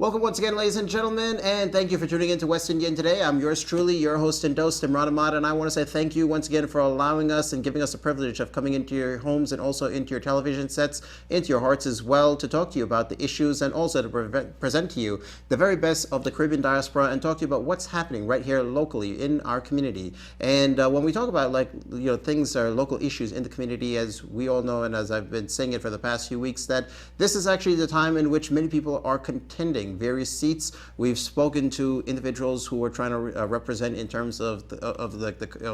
Welcome once again, ladies and gentlemen, and thank you for tuning in to West Indian Today. I'm yours truly, your host and host, Imran Ahmad, and I want to say thank you once again for allowing us and giving us the privilege of coming into your homes and also into your television sets, into your hearts as well, to talk to you about the issues and also to present to you the very best of the Caribbean diaspora and talk to you about what's happening right here locally in our community. And when we talk about things or local issues in the community, as we all know and as I've been saying it for the past few weeks, that this is actually the time in which many people are contending various seats. We've spoken to individuals who are trying to represent in terms of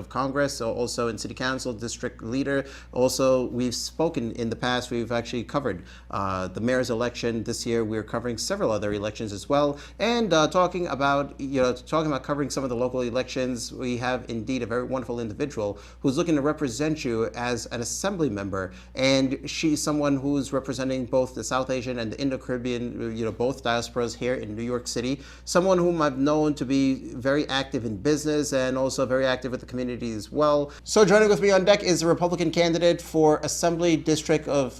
Congress, also in City Council, district leader. Also, we've spoken in the past. We've actually covered the mayor's election this year. We're covering several other elections as well, and talking about covering some of the local elections. We have indeed a very wonderful individual who's looking to represent you as an assembly member, and she's someone who's representing both the South Asian and the Indo-Caribbean, both diasporas here in New York City. Someone whom I've known to be very active in business and also very active with the community as well. So joining with me on deck is the Republican candidate for Assembly District of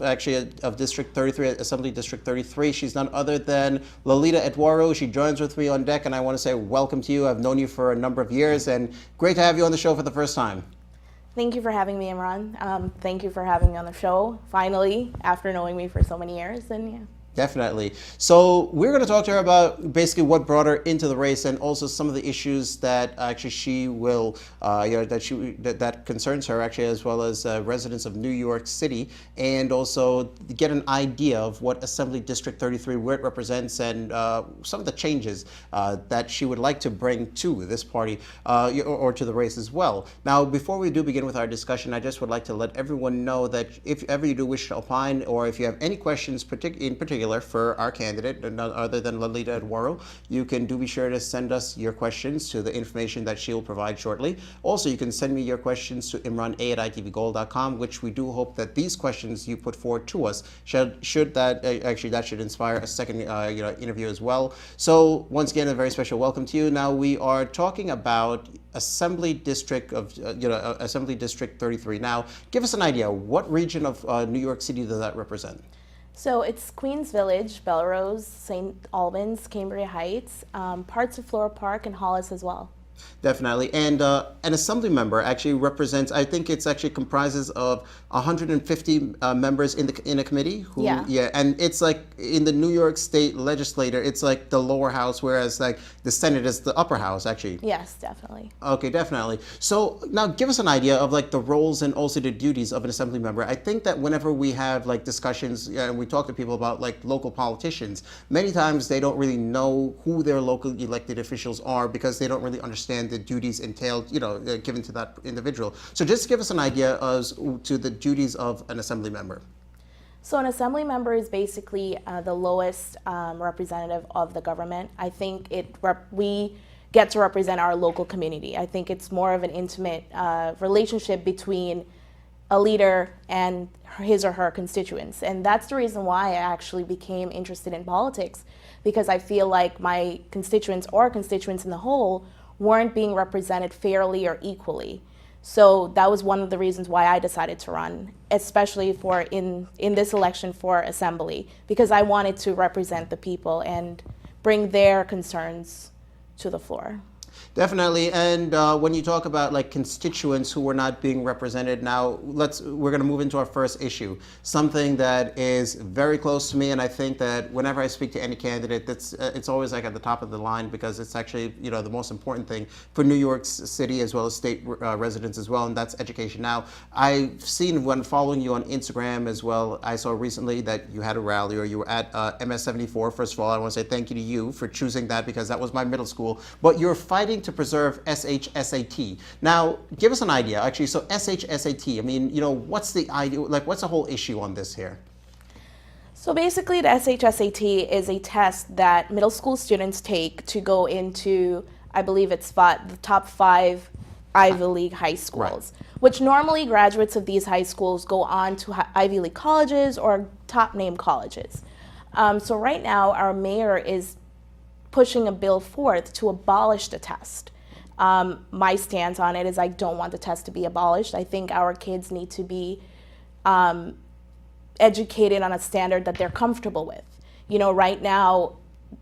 District 33, Assembly District 33. She's none other than Lalita Etwaroo. She joins with me on deck, and I want to say welcome to you. I've known you for a number of years, and great to have you on the show for the first time. Thank you for having me, Imran. Thank you for having me on the show, finally, after knowing me for so many years. And yeah. Definitely. So we're going to talk to her about basically what brought her into the race and also some of the issues that actually she will, that concerns her actually, as well as residents of New York City, and also get an idea of what Assembly District 33, where it represents, and some of the changes that she would like to bring to this party or to the race as well. Now, before we do begin with our discussion, I just would like to let everyone know that if ever you do wish to opine, or if you have any questions in particular for our candidate, none other than Lalita Etwaroo, you can be sure to send us your questions to the information that she'll provide shortly. Also, you can send me your questions to imran@itvgold.com, which we do hope that these questions you put forward to us should inspire a second interview as well. So once again, a very special welcome to you. Now we are talking about Assembly District Assembly District 33. Now, give us an idea. What region of New York City does that represent? So it's Queens Village, Belrose, St. Albans, Cambria Heights, parts of Flora Park, and Hollis as well. Definitely. And an assembly member actually represents, I think it's actually comprises of 150 members in a committee. Yeah. And it's like in the New York State legislature, it's like the lower house, whereas like the Senate is the upper house, actually. Yes, definitely. Okay, definitely. So now give us an idea of like the roles and also the duties of an assembly member. I think that whenever we have like discussions and we talk to people about like local politicians, many times they don't really know who their local elected officials are because they don't really understand the duties entailed, given to that individual. So just give us an idea as to the duties of an assembly member. So an assembly member is basically the lowest representative of the government. I think we get to represent our local community. I think it's more of an intimate relationship between a leader and his or her constituents. And that's the reason why I actually became interested in politics, because I feel like my constituents or constituents in the whole weren't being represented fairly or equally. So that was one of the reasons why I decided to run, especially for in this election for assembly, because I wanted to represent the people and bring their concerns to the floor. Definitely. And when you talk about like constituents who were not being represented, now we're going to move into our first issue, something that is very close to me. And I think that whenever I speak to any candidate, it's always like at the top of the line, because it's actually, the most important thing for New York City as well as state residents as well. And that's education. Now, I've seen when following you on Instagram as well, I saw recently that you had a rally or you were at MS-74. First of all, I want to say thank you to you for choosing that, because that was my middle school. But you're fighting to preserve SHSAT. Now, give us an idea, actually. So SHSAT, I mean, what's the idea, like what's the whole issue on this here? So basically the SHSAT is a test that middle school students take to go into, I believe it's the top 5 Ivy League high schools, right, which normally graduates of these high schools go on to Ivy League colleges or top name colleges. So right now our mayor is pushing a bill forth to abolish the test. My stance on it is I don't want the test to be abolished. I think our kids need to be educated on a standard that they're comfortable with. Right now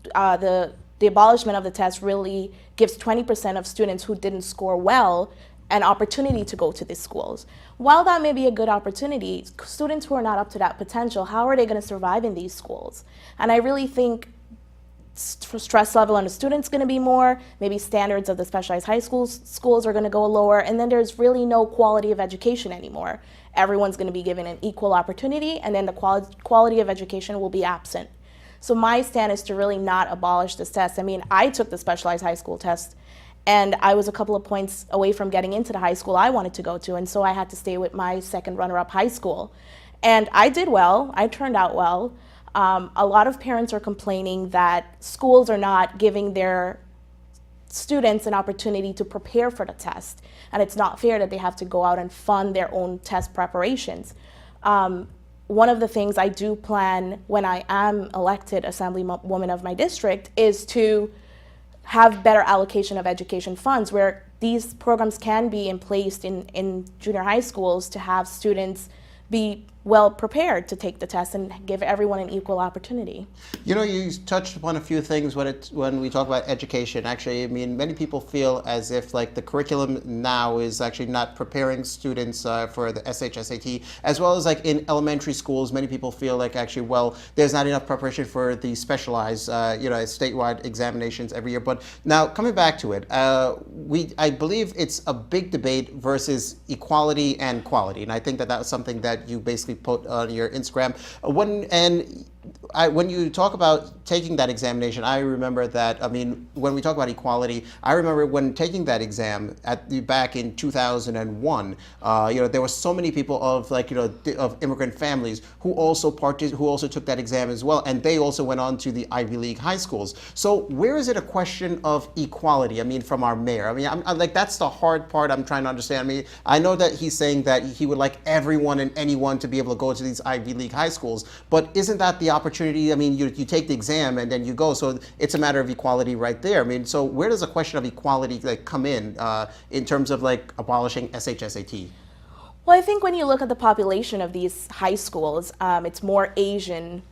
the abolishment of the test really gives 20% of students who didn't score well an opportunity to go to these schools. While that may be a good opportunity, students who are not up to that potential, how are they going to survive in these schools? And I really think stress level on the students going to be more, maybe standards of the specialized high schools are going to go lower, and then there's really no quality of education anymore. Everyone's going to be given an equal opportunity, and then the quality of education will be absent. So my stand is to really not abolish this test. I mean, I took the specialized high school test, and I was a couple of points away from getting into the high school I wanted to go to, and so I had to stay with my second runner-up high school. And I did well, I turned out well. A lot of parents are complaining that schools are not giving their students an opportunity to prepare for the test, and it's not fair that they have to go out and fund their own test preparations. One of the things I do plan when I am elected Assemblywoman of my district is to have better allocation of education funds, where these programs can be in place in junior high schools to have students be well prepared to take the test and give everyone an equal opportunity. You know, you touched upon a few things when we talk about education. Actually, I mean, many people feel as if like the curriculum now is actually not preparing students for the SHSAT, as well as like in elementary schools, many people feel like actually, well, there's not enough preparation for the specialized, statewide examinations every year. But now coming back to it, I believe it's a big debate versus equality and quality, and I think that was something that you basically put on your Instagram. When you talk about taking that examination, I remember that, I mean, when we talk about equality, I remember when taking that exam back in 2001, there were so many people of of immigrant families who also took that exam as well, and they also went on to the Ivy League high schools. So where is it a question of equality? I mean, from our mayor. I mean, I'm like, that's the hard part I'm trying to understand. I mean, I know that he's saying that he would like everyone and anyone to be able to go to these Ivy League high schools, but isn't that the opportunity? I mean, you take the exam and then you go, so it's a matter of equality right there. I mean, so where does a question of equality come in terms of like abolishing SHSAT? Well, I think when you look at the population of these high schools, it's more Asian.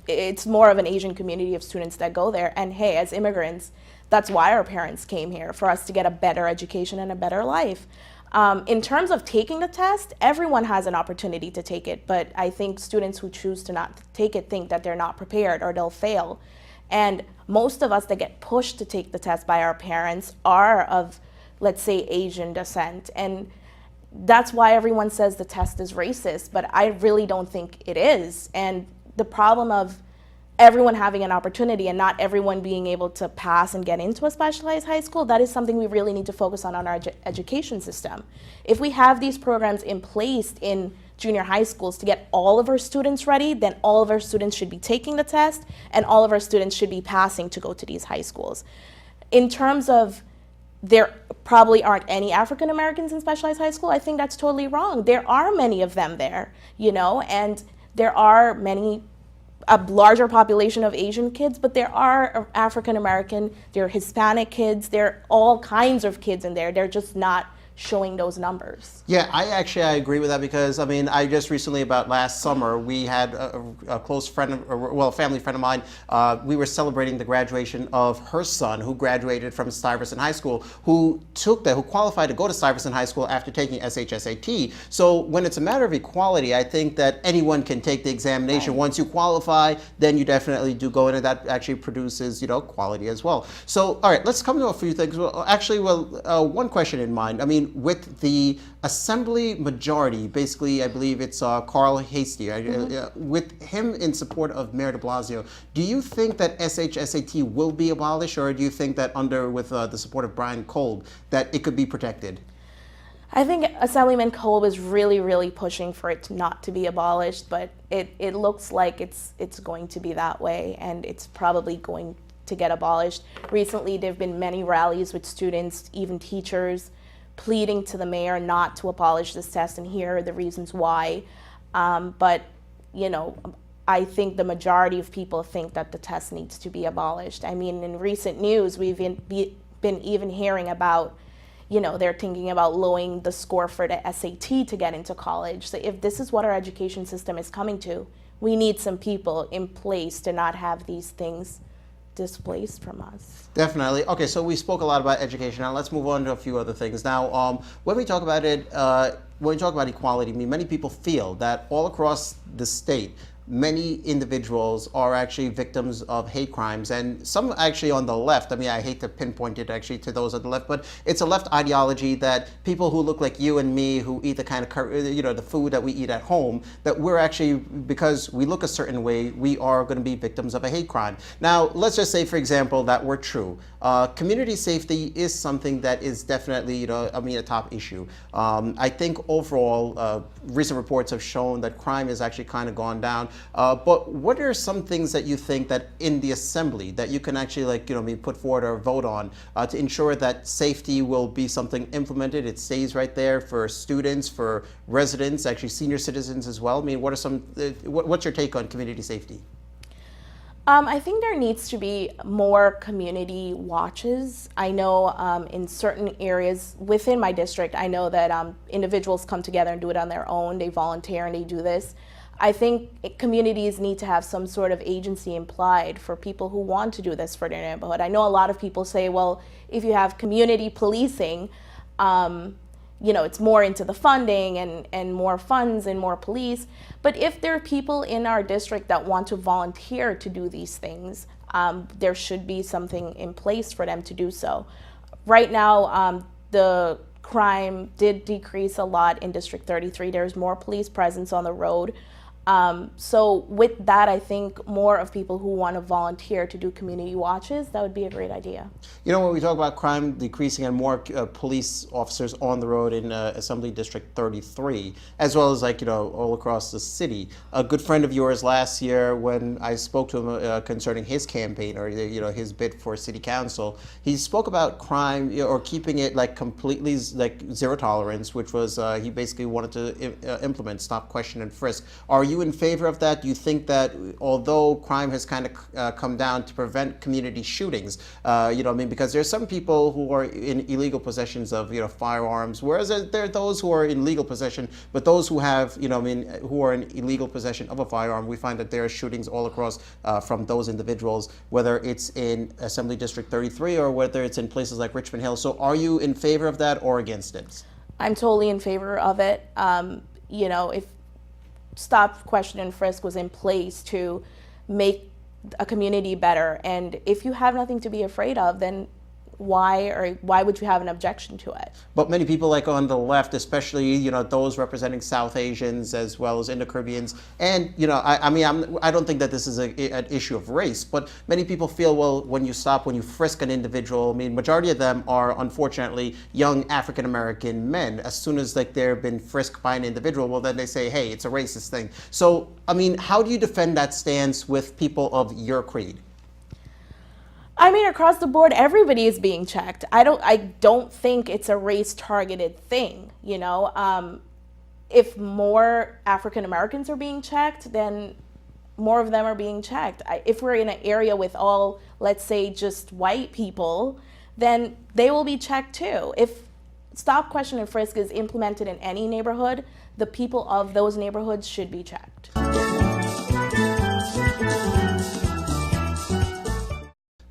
It's more of an Asian community of students that go there. And hey, as immigrants, that's why our parents came here, for us to get a better education and a better life. In terms of taking the test, everyone has an opportunity to take it, but I think students who choose to not take it think that they're not prepared or they'll fail. And most of us that get pushed to take the test by our parents are of, let's say, Asian descent. And that's why everyone says the test is racist, but I really don't think it is. And the problem of everyone having an opportunity and not everyone being able to pass and get into a specialized high school, that is something we really need to focus on our education system. If we have these programs in place in junior high schools to get all of our students ready, then all of our students should be taking the test and all of our students should be passing to go to these high schools. In terms of there probably aren't any African Americans in specialized high school, I think that's totally wrong. There are many of them there, and there are a larger population of Asian kids, but there are African American, there are Hispanic kids, there are all kinds of kids in there. They're just not showing those numbers. Yeah, I agree with that, because I mean, I just recently, about last summer, we had a close friend, a family friend of mine. We were celebrating the graduation of her son, who graduated from Stuyvesant High School, who qualified to go to Stuyvesant High School after taking SHSAT. So when it's a matter of equality, I think that anyone can take the examination. Right. Once you qualify, then you definitely do go in, and that actually produces, quality as well. So, all right, let's come to a few things. One question in mind. I mean, with the Assembly majority, basically, I believe it's Carl Hastie, with him in support of Mayor de Blasio, do you think that SHSAT will be abolished, or do you think that with the support of Brian Kolb, that it could be protected? I think Assemblyman Kolb is really, really pushing for it not to be abolished, but it looks like it's going to be that way, and it's probably going to get abolished. Recently, there have been many rallies with students, even teachers, pleading to the mayor not to abolish this test, and here are the reasons why. But I think the majority of people think that the test needs to be abolished. I mean, in recent news, we've been even hearing about, they're thinking about lowering the score for the SAT to get into college. So if this is what our education system is coming to, we need some people in place to not have these things displaced from us. Definitely. Okay, so we spoke a lot about education. Now let's move on to a few other things. Now, when we talk about it, when we talk about equality, I mean, many people feel that all across the state, many individuals are actually victims of hate crimes, and some actually on the left. I mean, I hate to pinpoint it actually to those on the left, but it's a left ideology that people who look like you and me, who eat the kind of, you know, the food that we eat at home, that we're actually, because we look a certain way, we are going to be victims of a hate crime. Now, let's just say, for example, that we're true. Community safety is something that is definitely, you know, I mean, a top issue. I think overall, recent reports have shown that crime has actually kind of gone down. But what are some things that you think that in the assembly that you can actually, like, you know, maybe put forward or vote on to ensure that safety will be something implemented? It stays right there for students, for residents, actually senior citizens as well. I mean, what are some? What's your take on community safety? I think there needs to be more community watches. I know in certain areas within my district, I know that individuals come together and do it on their own. They volunteer and they do this. I think communities need to have some sort of agency implied for people who want to do this for their neighborhood. I know a lot of people say, well, if you have community policing, you know, it's more into the funding and more funds and more police. But if there are people in our district that want to volunteer to do these things, there should be something in place for them to do so. Right now, the crime did decrease a lot in District 33. There's more police presence on the road. So with that, I think more of people who want to volunteer to do community watches, that would be a great idea. You know, when we talk about crime decreasing and more police officers on the road in Assembly District 33, as well as, like, you know, all across the city, a good friend of yours last year, when I spoke to him concerning his campaign, or, you know, his bid for city council, he spoke about crime, you know, or keeping it like completely like zero tolerance, which was he basically wanted to implement stop, question, and frisk. Are you in favor of that? Do you think that although crime has kind of come down to prevent community shootings, you know, I mean, because there's some people who are in illegal possessions of, you know, firearms, whereas there are those who are in legal possession, but those who have, you know, I mean, who are in illegal possession of a firearm, we find that there are shootings all across from those individuals, whether it's in Assembly District 33 or whether it's in places like Richmond Hill. So are you in favor of that or against it? I'm totally in favor of it. You know, if stop, question, and frisk was in place to make a community better, and if you have nothing to be afraid of, then why would you have an objection to it? But many people, like on the left, especially, you know, those representing South Asians as well as Indo-Caribbeans, and, you know, I mean, I don't think that this is an issue of race, but many people feel, well, when you stop, when you frisk an individual, I mean, majority of them are unfortunately young African-American men. As soon as, like, they've been frisked by an individual, well, then they say, hey, it's a racist thing. So, I mean, how do you defend that stance with people of your creed? I mean, across the board, everybody is being checked. I don't think it's a race-targeted thing, you know. If more African Americans are being checked, then more of them are being checked. If we're in an area with all, let's say, just white people, then they will be checked too. If stop, question, and frisk is implemented in any neighborhood, the people of those neighborhoods should be checked.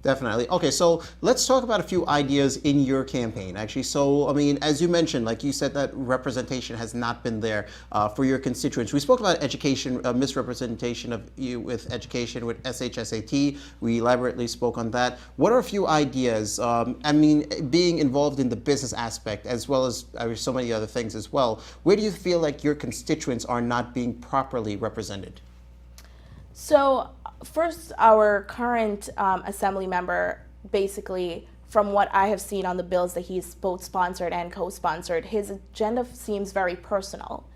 Definitely. Okay, so let's talk about a few ideas in your campaign, actually. So, I mean, as you mentioned, like you said, that representation has not been there for your constituents. We spoke about education, misrepresentation of you with education with SHSAT. We elaborately spoke on that. What are a few ideas? I mean, being involved in the business aspect, as well as so many other things as well. Where do you feel like your constituents are not being properly represented? So, first, our current assembly member, basically, from what I have seen on the bills that he's both sponsored and co-sponsored, his agenda seems very personal.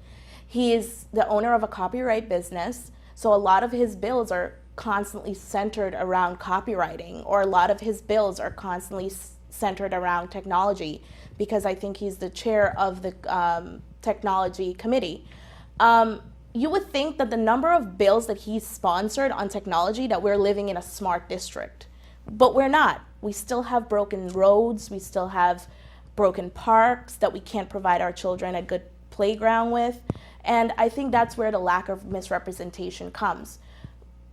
He is the owner of a copyright business, so a lot of his bills are constantly centered around copywriting, or a lot of his bills are constantly centered around technology, because I think he's the chair of the technology committee. You would think that the number of bills that he's sponsored on technology, that we're living in a smart district, but we're not. We still have broken roads, we still have broken parks that we can't provide our children a good playground with, And I think that's where the lack of misrepresentation comes.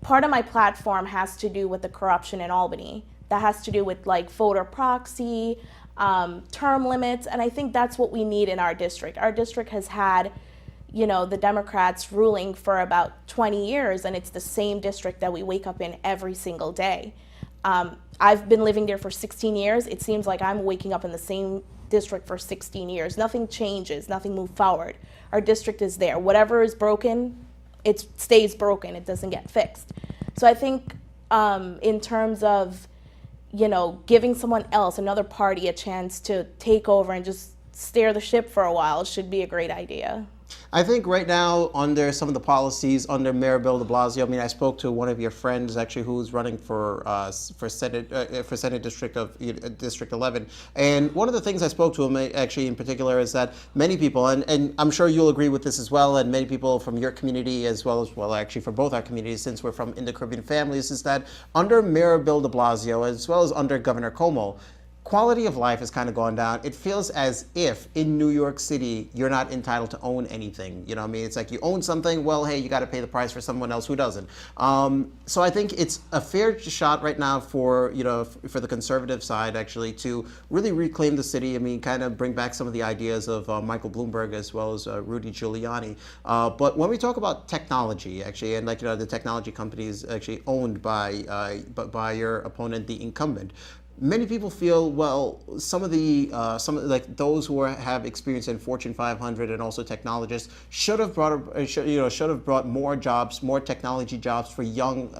Part of my platform has to do with the corruption in Albany. That has to do with like voter proxy, term limits, and I think that's what we need in our district. Our district has had, the Democrats ruling for about 20 years, and it's the same district that we wake up in every single day. I've been living there for 16 years. It seems like I'm waking up in the same district for 16 years. Nothing changes, nothing moves forward. Our district is there. Whatever is broken, it stays broken. It doesn't get fixed. So I think in terms of, giving someone else, another party, a chance to take over and just steer the ship for a while should be a great idea. I think right now, under some of the policies under Mayor Bill de Blasio, I mean, I spoke to one of your friends actually who's running for Senate District 11, and one of the things I spoke to him actually in particular is that many people, and I'm sure you'll agree with this as well, and many people from your community as well actually for both our communities, since we're from Indo-Caribbean families, is that under Mayor Bill de Blasio as well as under Governor Cuomo, quality of life has kind of gone down. It feels as if in New York City, you're not entitled to own anything. You know what I mean? It's like you own something, well, hey, you got to pay the price for someone else who doesn't. So I think it's a fair shot right now for the conservative side actually to really reclaim the city. I mean, kind of bring back some of the ideas of Michael Bloomberg as well as Rudy Giuliani. But when we talk about technology actually, and the technology companies actually owned by your opponent, the incumbent, many people feel, well, some of like those who have experience in Fortune 500 and also technologists should have brought more jobs, more technology jobs for young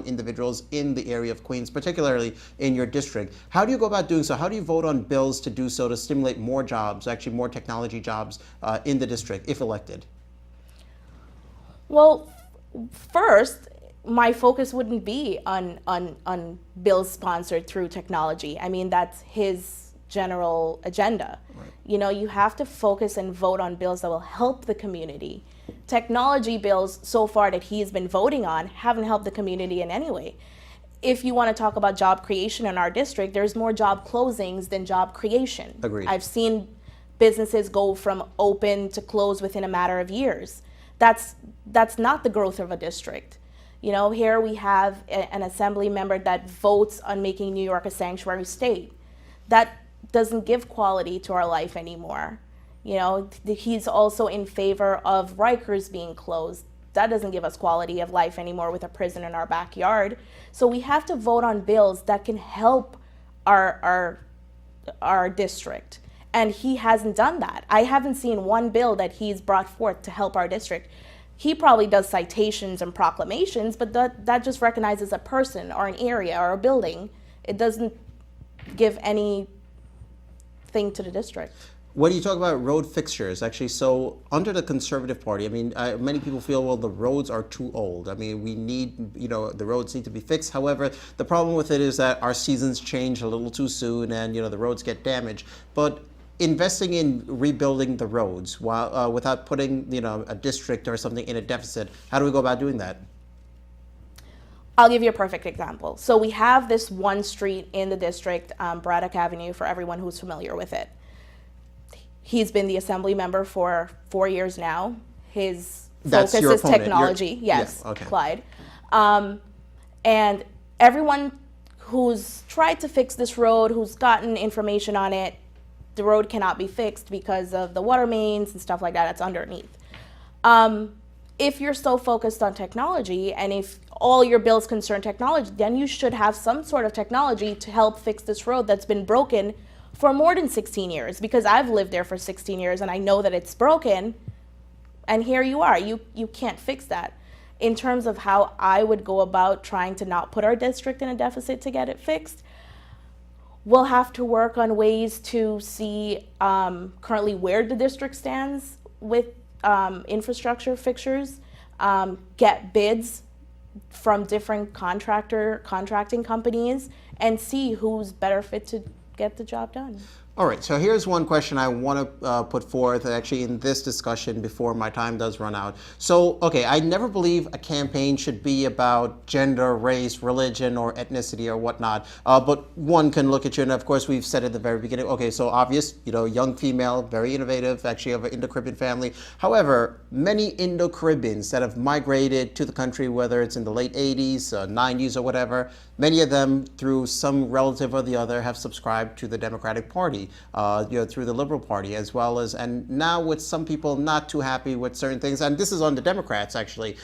individuals in the area of Queens, particularly in your district. How do you go about doing so? How do you vote on bills to do so to stimulate more jobs, actually more technology jobs in the district if elected? Well, first, my focus wouldn't be on bills sponsored through technology. I mean, that's his general agenda. Right. You have to focus and vote on bills that will help the community. Technology bills so far that he's been voting on haven't helped the community in any way. If you want to talk about job creation in our district, there's more job closings than job creation. Agreed. I've seen businesses go from open to close within a matter of years. That's not the growth of a district. Here we have an assembly member that votes on making New York a sanctuary state. That doesn't give quality to our life anymore. He's also in favor of Rikers being closed. That doesn't give us quality of life anymore with a prison in our backyard. So we have to vote on bills that can help our district. And he hasn't done that. I haven't seen one bill that he's brought forth to help our district. He probably does citations and proclamations, but that just recognizes a person or an area or a building. It doesn't give anything to the district. When you talk about road fixtures, actually, so under the Conservative Party, I mean, many people feel, well, the roads are too old. I mean, we need, the roads need to be fixed. However, the problem with it is that our seasons change a little too soon and, the roads get damaged. But investing in rebuilding the roads while without putting a district or something in a deficit, how do we go about doing that? I'll give you a perfect example. So we have this one street in the district, Braddock Avenue, for everyone who's familiar with it. He's been the assembly member for 4 years now. His focus is technology. Yes, yeah, okay. Clyde. And everyone who's tried to fix this road, who's gotten information on it, the road cannot be fixed because of the water mains and stuff like that that's underneath. If you're so focused on technology and if all your bills concern technology, then you should have some sort of technology to help fix this road that's been broken for more than 16 years, because I've lived there for 16 years and I know that it's broken, and here you are, you can't fix that. In terms of how I would go about trying to not put our district in a deficit to get it fixed, we'll have to work on ways to see currently where the district stands with infrastructure fixtures, get bids from different contracting companies, and see who's better fit to get the job done. All right, so here's one question I want to put forth actually in this discussion before my time does run out. So, okay, I never believe a campaign should be about gender, race, religion, or ethnicity or whatnot. But one can look at you, and of course, we've said at the very beginning, okay, so obvious, young female, very innovative, actually of an Indo-Caribbean family. However, many Indo-Caribbeans that have migrated to the country, whether it's in the late 80s, 90s, or whatever, many of them, through some relative or the other, have subscribed to the Democratic Party, through the Liberal Party, as well as, and now with some people not too happy with certain things, and this is on the Democrats actually,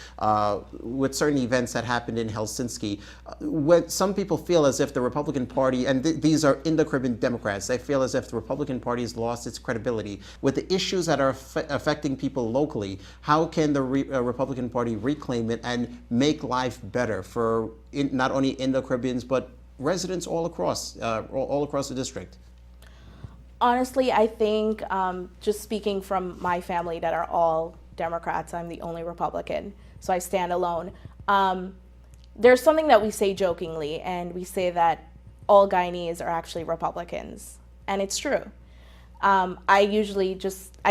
with certain events that happened in Helsinki. When some people feel as if the Republican Party, and these are Indo-Caribbean Democrats, they feel as if the Republican Party has lost its credibility. With the issues that are affecting people locally, how can the Republican Party reclaim it and make life better for not only Indo-Caribbeans, but residents all across the district? Honestly, I think, just speaking from my family that are all Democrats, I'm the only Republican, so I stand alone. There's something that we say jokingly, and we say that all Guyanese are actually Republicans, and it's true. I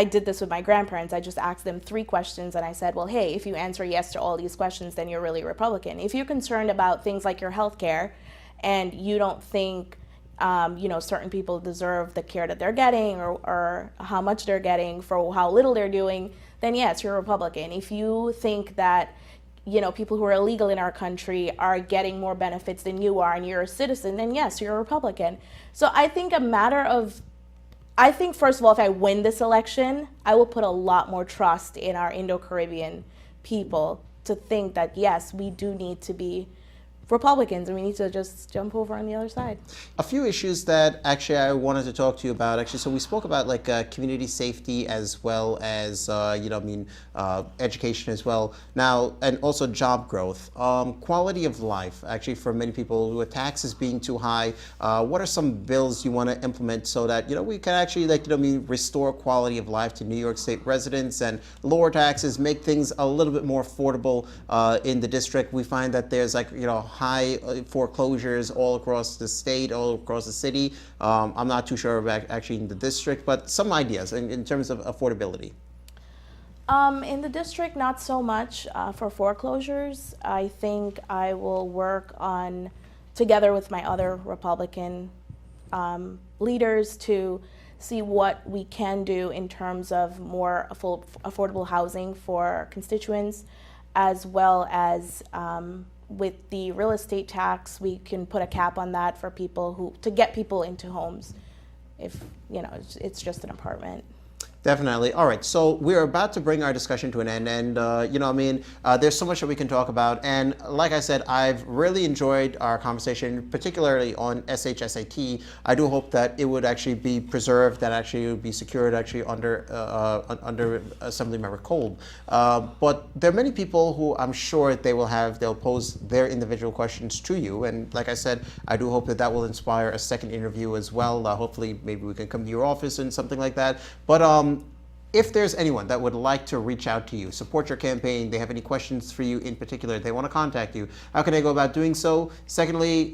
did this with my grandparents. I just asked them 3 questions, and I said, well, hey, if you answer yes to all these questions, then you're really Republican. If you're concerned about things like your health care, and you don't think certain people deserve the care that they're getting, or how much they're getting for how little they're doing, then yes, you're a Republican. If you think that people who are illegal in our country are getting more benefits than you are and you're a citizen, then yes, you're a Republican. So I think first of all, if I win this election, I will put a lot more trust in our Indo-Caribbean people to think that yes, we do need to be Republicans, and we need to just jump over on the other side. A few issues that actually I wanted to talk to you about. Actually, so we spoke about community safety as well as education as well. Now, and also job growth, quality of life. Actually, for many people, with taxes being too high, what are some bills you want to implement so that we can actually restore quality of life to New York State residents and lower taxes, make things a little bit more affordable in the district. We find that there's high foreclosures all across the state, all across the city. I'm not too sure about actually in the district, but some ideas in terms of affordability. In the district, not so much for foreclosures. I think I will work on, together with my other Republican leaders, to see what we can do in terms of more affordable housing for constituents, as well as with the real estate tax, we can put a cap on that for people to get people into homes if it's just an apartment. Definitely. All right. So we're about to bring our discussion to an end, and there's so much that we can talk about. And like I said, I've really enjoyed our conversation, particularly on SHSAT. I do hope that it would actually be preserved, that actually would be secured actually under Assemblymember Kolb. But there are many people who I'm sure they'll pose their individual questions to you. And like I said, I do hope that will inspire a second interview as well. Hopefully, maybe we can come to your office and something like that. But if there's anyone that would like to reach out to you, support your campaign, they have any questions for you in particular, they want to contact you, how can they go about doing so? Secondly,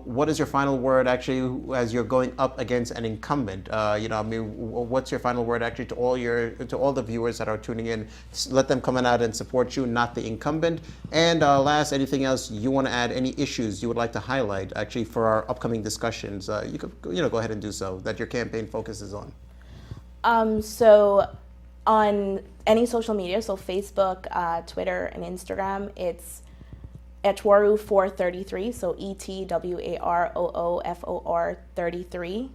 what is your final word actually as you're going up against an incumbent? What's your final word actually to all the viewers that are tuning in? Let them come out and support you, not the incumbent. And last, anything else you want to add? Any issues you would like to highlight actually for our upcoming discussions? You could go ahead and do so, that your campaign focuses on. So on any social media, so Facebook, Twitter, and Instagram, it's Etwaroo 433, so ETWAROOFOR 33.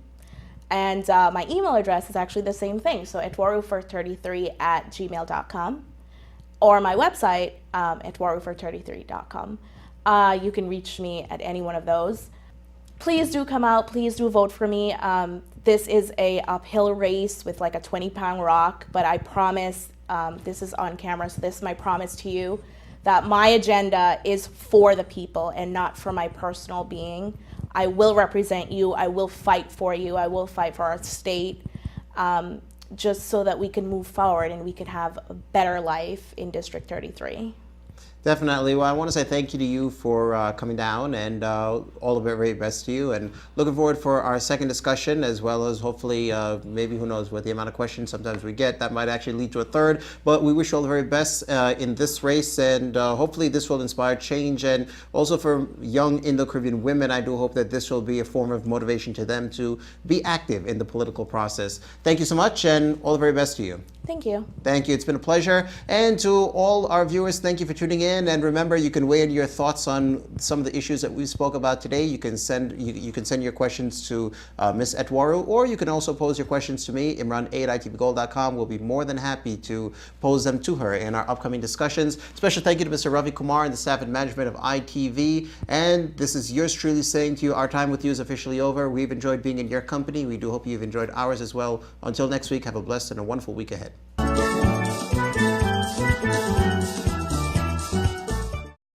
And my email address is actually the same thing, so etwaroo433@gmail.com, or my website, etwaroo433.com. You can reach me at any one of those. Please do come out. Please do vote for me. This is a uphill race with like a 20-pound rock, but I promise, this is on camera, so this is my promise to you, that my agenda is for the people and not for my personal being. I will represent you. I will fight for you. I will fight for our state, just so that we can move forward and we can have a better life in District 33. Definitely. Well, I want to say thank you to you for coming down, and all the very best to you. And looking forward for our second discussion, as well as hopefully, maybe who knows, with the amount of questions sometimes we get, that might actually lead to a third. But we wish you all the very best in this race, and hopefully this will inspire change. And also for young Indo-Caribbean women, I do hope that this will be a form of motivation to them to be active in the political process. Thank you so much, and all the very best to you. Thank you. Thank you. It's been a pleasure. And to all our viewers, thank you for tuning in. And remember, you can weigh in your thoughts on some of the issues that we spoke about today. You can send your questions to Ms. Etwaroo, or you can also pose your questions to me, imran8@itvgold.com. We'll be more than happy to pose them to her in our upcoming discussions. Special thank you to Mr. Ravi Kumar and the staff and management of ITV. And this is yours truly saying to you, our time with you is officially over. We've enjoyed being in your company. We do hope you've enjoyed ours as well. Until next week, have a blessed and a wonderful week ahead.